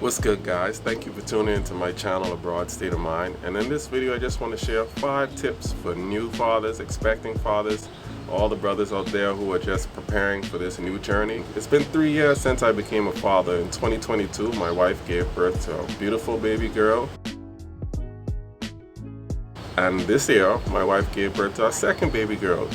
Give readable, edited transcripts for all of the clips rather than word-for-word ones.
What's good, guys? Thank you for tuning into my channel, A Broad State of Mind. And in this video, I just want to share 5 tips for new fathers, expecting fathers, all the brothers out there who are just preparing for this new journey. It's been 3 years since I became a father. In 2022, my wife gave birth to a beautiful baby girl. And this year, my wife gave birth to our second baby girl.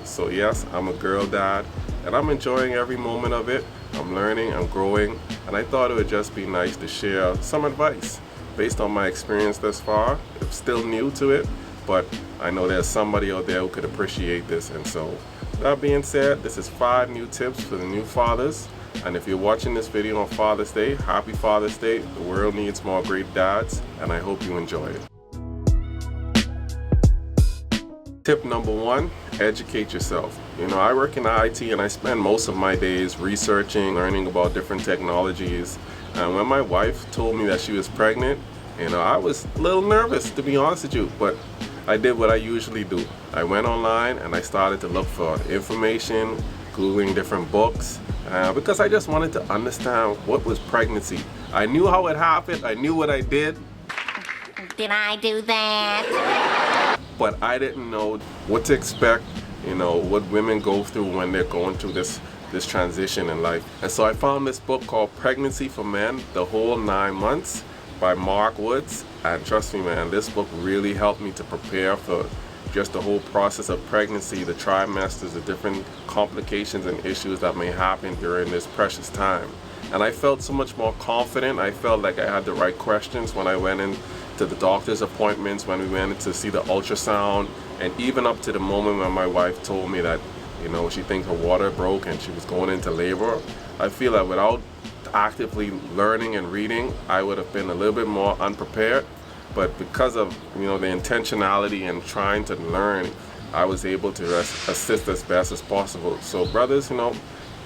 So yes, I'm a girl dad, and I'm enjoying every moment of it. I'm learning, I'm growing, and I thought it would just be nice to share some advice based on my experience thus far. I'm still new to it, but I know there's somebody out there who could appreciate this. And so, that being said, this is 5 new tips for the new fathers. And if you're watching this video on Father's Day, happy Father's Day. The world needs more great dads, and I hope you enjoy it. Tip number 1, educate yourself. You know, I work in IT and I spend most of my days researching, learning about different technologies. And when my wife told me that she was pregnant, you know, I was a little nervous, to be honest with you, but I did what I usually do. I went online and I started to look for information, Googling different books, because I just wanted to understand what was pregnancy. I knew how it happened, I knew what I did. Did I do that? But I didn't know what to expect, you know, what women go through when they're going through this transition in life. And so I found this book called Pregnancy for Men, The Whole 9 Months by Mark Woods. And trust me, man, this book really helped me to prepare for just the whole process of pregnancy, the trimesters, the different complications and issues that may happen during this precious time. And I felt so much more confident. I felt like I had the right questions when I went in to the doctor's appointments, when we went in to see the ultrasound, and even up to the moment when my wife told me that, you know, she thinks her water broke and she was going into labor. I feel that without actively learning and reading, I would have been a little bit more unprepared. But because of, you know, the intentionality and trying to learn, I was able to assist as best as possible. So brothers, you know,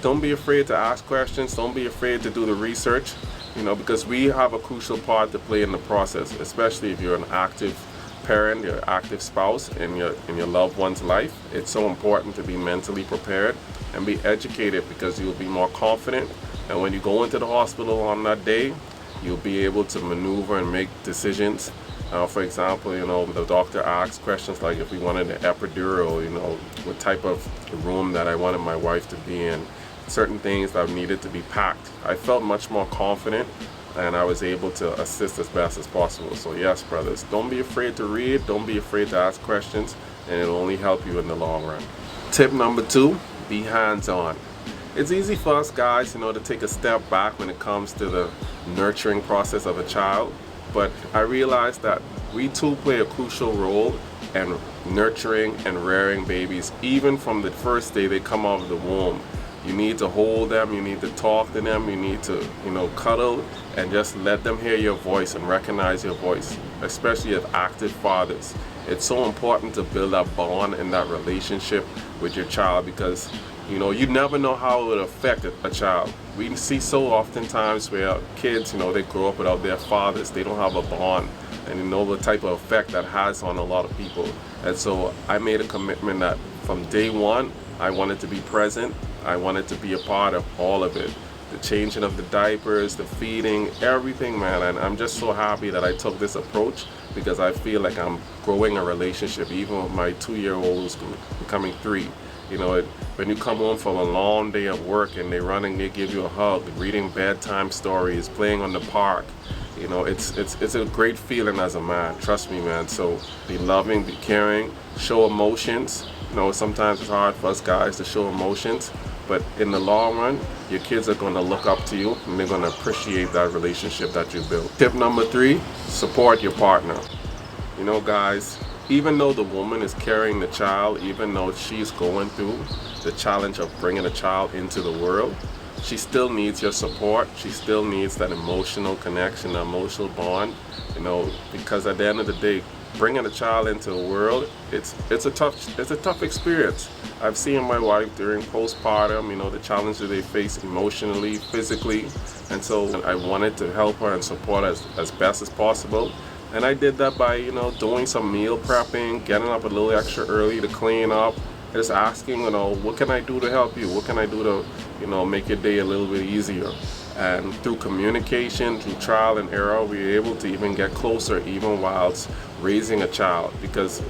don't be afraid to ask questions. Don't be afraid to do the research, you know, because we have a crucial part to play in the process, especially if you're an active parent, you're an active spouse in your loved one's life. It's so important to be mentally prepared and be educated, because you'll be more confident. And when you go into the hospital on that day, you'll be able to maneuver and make decisions. For example, you know, the doctor asks questions like if we wanted an epidural, you know, what type of room that I wanted my wife to be in, certain things that needed to be packed. I felt much more confident, and I was able to assist as best as possible. So yes, brothers, don't be afraid to read, don't be afraid to ask questions, and it'll only help you in the long run. Tip number 2, be hands-on. It's easy for us guys, you know, to take a step back when it comes to the nurturing process of a child, but I realized that we too play a crucial role in nurturing and rearing babies, even from the first day they come out of the womb. You need to hold them, you need to talk to them, you need to, you know, cuddle and just let them hear your voice and recognize your voice, especially as active fathers. It's so important to build that bond and that relationship with your child, because, you know, you never know how it would affect a child. We see so oftentimes where kids, you know, they grow up without their fathers, they don't have a bond, and you know the type of effect that has on a lot of people. And so I made a commitment that from day 1, I wanted to be present. I wanted to be a part of all of it. The changing of the diapers, the feeding, everything, man. And I'm just so happy that I took this approach, because I feel like I'm growing a relationship, even with my 2-year-old who's becoming 3. You know, when you come home from a long day of work and they're running, they give you a hug, reading bedtime stories, playing on the park. You know, it's a great feeling as a man, trust me, man. So be loving, be caring, show emotions. You know, sometimes it's hard for us guys to show emotions, but in the long run, your kids are going to look up to you and they're going to appreciate that relationship that you built. Tip number 3, support your partner. You know, guys, even though the woman is carrying the child, even though she's going through the challenge of bringing a child into the world, she still needs your support. She still needs that emotional connection, that emotional bond, you know, because at the end of the day, bringing a child into the world, it's a tough experience. I've seen my wife during postpartum, you know, the challenges they face emotionally, physically, and so I wanted to help her and support her as best as possible. And I did that by, you know, doing some meal prepping, getting up a little extra early to clean up, just asking, what can I do to help you? What can I do to, make your day a little bit easier? And through communication, through trial and error, we're able to even get closer even whilst raising a child. Because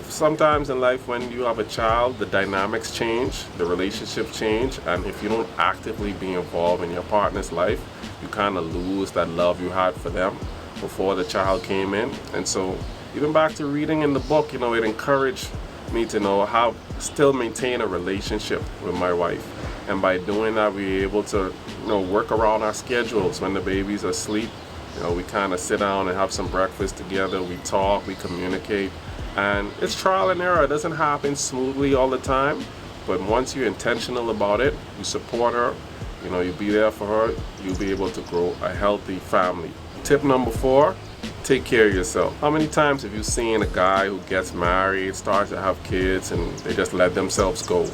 sometimes in life when you have a child, the dynamics change, the relationships change, and if you don't actively be involved in your partner's life, you kind of lose that love you had for them before the child came in. And so even back to reading in the book, it encouraged me to know how still maintain a relationship with my wife. And by doing that, we're able to, work around our schedules. When the babies are asleep, we kind of sit down and have some breakfast together. We talk, we communicate, and it's trial and error. It doesn't happen smoothly all the time, but once you're intentional about it, you support her, you be there for her, you'll be able to grow a healthy family. Tip number 4, take care of yourself. How many times have you seen a guy who gets married, starts to have kids, and they just let themselves go?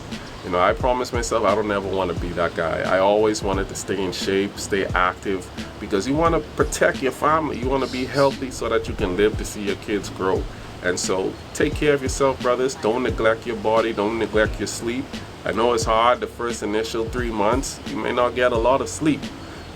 I promised myself I don't ever want to be that guy. I always wanted to stay in shape, stay active, because you want to protect your family. You want to be healthy so that you can live to see your kids grow. And so take care of yourself, brothers. Don't neglect your body. Don't neglect your sleep. I know it's hard the first initial 3 months. You may not get a lot of sleep,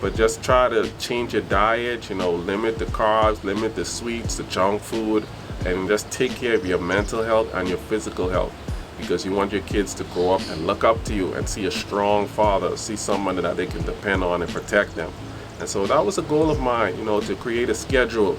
but just try to change your diet, limit the carbs, limit the sweets, the junk food, and just take care of your mental health and your physical health, because you want your kids to grow up and look up to you and see a strong father, see someone that they can depend on and protect them. And so that was a goal of mine, to create a schedule.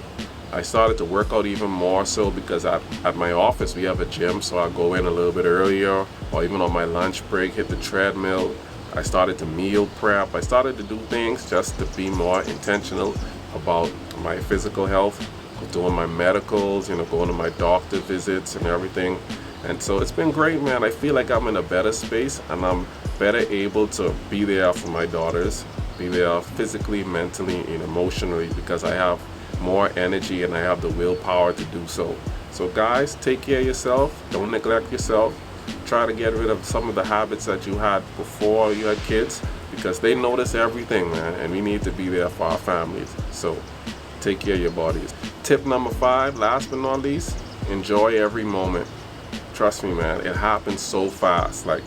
I started to work out even more so because at my office we have a gym, so I go in a little bit earlier, or even on my lunch break, hit the treadmill. I started to meal prep. I started to do things just to be more intentional about my physical health, doing my medicals, going to my doctor visits and everything. And so it's been great, man. I feel like I'm in a better space and I'm better able to be there for my daughters, be there physically, mentally, and emotionally, because I have more energy and I have the willpower to do so. So guys, take care of yourself. Don't neglect yourself. Try to get rid of some of the habits that you had before you had kids, because they notice everything, man, and we need to be there for our families. So take care of your bodies. Tip number 5, last but not least, enjoy every moment. Trust me, man, it happens so fast. Like,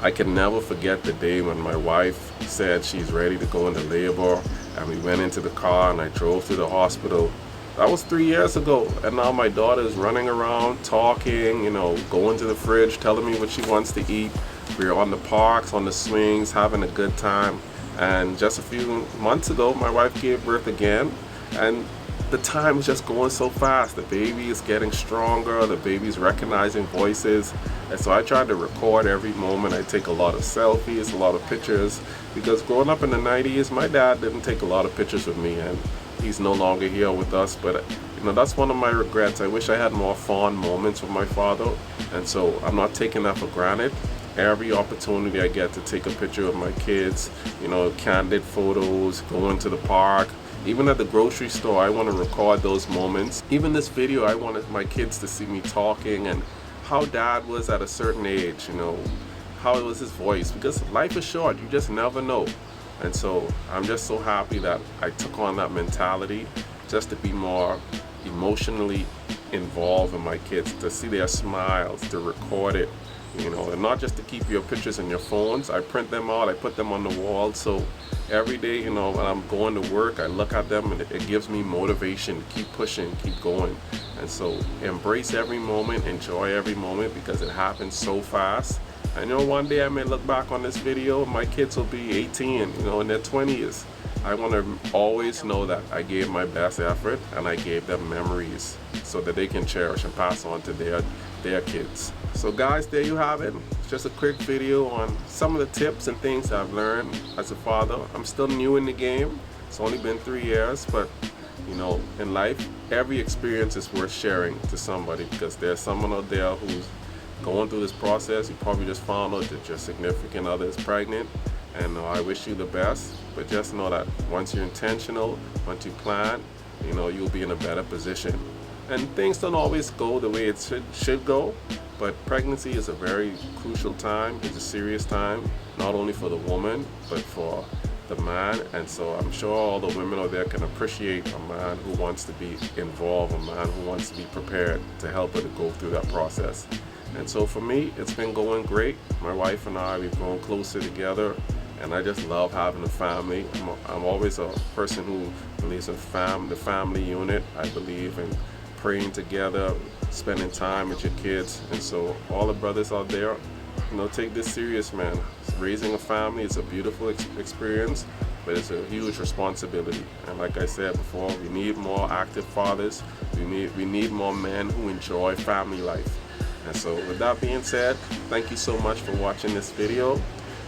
I can never forget the day when my wife said she's ready to go into labor, and we went into the car and I drove to the hospital. That was 3 years ago, and now my daughter is running around, talking, going to the fridge, telling me what she wants to eat. We're on the parks, on the swings, having a good time. And just a few months ago, my wife gave birth again, and the time is just going so fast. The baby is getting stronger, the baby's recognizing voices. And so I try to record every moment. I take a lot of selfies, a lot of pictures, because growing up in the 90s, my dad didn't take a lot of pictures with me, and he's no longer here with us. But that's one of my regrets. I wish I had more fond moments with my father, and so I'm not taking that for granted. Every opportunity I get to take a picture of my kids, candid photos, going to the park, even at the grocery store, I want to record those moments. Even this video, I wanted my kids to see me talking and how dad was at a certain age, how it was his voice, because life is short, you just never know. And so I'm just so happy that I took on that mentality just to be more emotionally involved in my kids, to see their smiles, to record it, and not just to keep your pictures in your phones. I print them out, I put them on the wall, so every day, when I'm going to work, I look at them and it gives me motivation to keep pushing, keep going. And so embrace every moment, enjoy every moment, because it happens so fast. I know one day I may look back on this video, my kids will be 18, in their 20s. I want to always know that I gave my best effort and I gave them memories so that they can cherish and pass on to their kids. So guys, there you have it. It's just a quick video on some of the tips and things I've learned as a father. I'm still new in the game. It's only been 3 years, but in life, every experience is worth sharing to somebody, because there's someone out there who's going through this process. You probably just found out that your significant other is pregnant, and I wish you the best. But just know that once you're intentional, once you plan, you'll be in a better position. And things don't always go the way it should go, but pregnancy is a very crucial time. It's a serious time, not only for the woman, but for the man. And so I'm sure all the women out there can appreciate a man who wants to be involved, a man who wants to be prepared to help her to go through that process. And so for me, it's been going great. My wife and I, we've grown closer together, and I just love having a family. I'm always a person who believes in the family unit. I believe in praying together, spending time with your kids. And so all the brothers out there, take this serious, man. Raising a family is a beautiful experience, but it's a huge responsibility. And like I said before, we need more active fathers. We need more men who enjoy family life. And so with that being said, thank you so much for watching this video.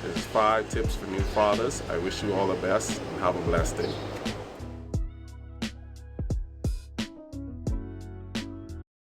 There's 5 tips for new fathers. I wish you all the best and have a blessed day.